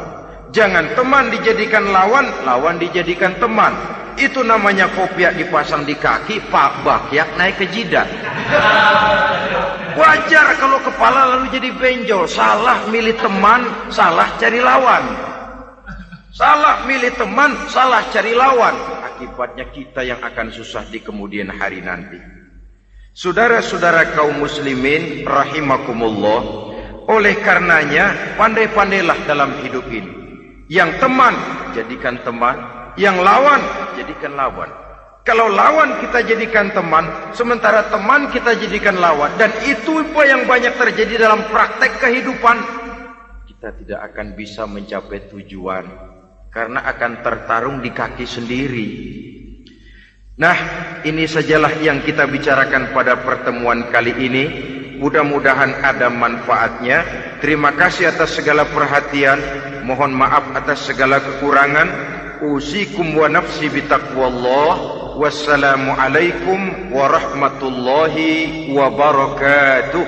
Jangan teman dijadikan lawan, lawan dijadikan teman. Itu namanya kopiah dipasang di kaki, pak bakyak naik ke jidat. Wajar kalau kepala lalu jadi benjol. Salah milih teman, salah cari lawan. Salah milih teman, salah cari lawan. Akibatnya kita yang akan susah di kemudian hari nanti. Saudara-saudara kaum muslimin rahimakumullah, oleh karenanya pandai-pandailah dalam hidup ini. Yang teman jadikan teman, yang lawan jadikan lawan. Kalau lawan kita jadikan teman, sementara teman kita jadikan lawan, dan itu apa yang banyak terjadi dalam praktek kehidupan, kita tidak akan bisa mencapai tujuan karena akan tertarung di kaki sendiri. Nah, ini sajalah yang kita bicarakan pada pertemuan kali ini. Mudah-mudahan ada manfaatnya. Terima kasih atas segala perhatian. Mohon maaf atas segala kekurangan. Usikum wa nafsi bitaqwallah. Wassalamualaikum warahmatullahi wabarakatuh.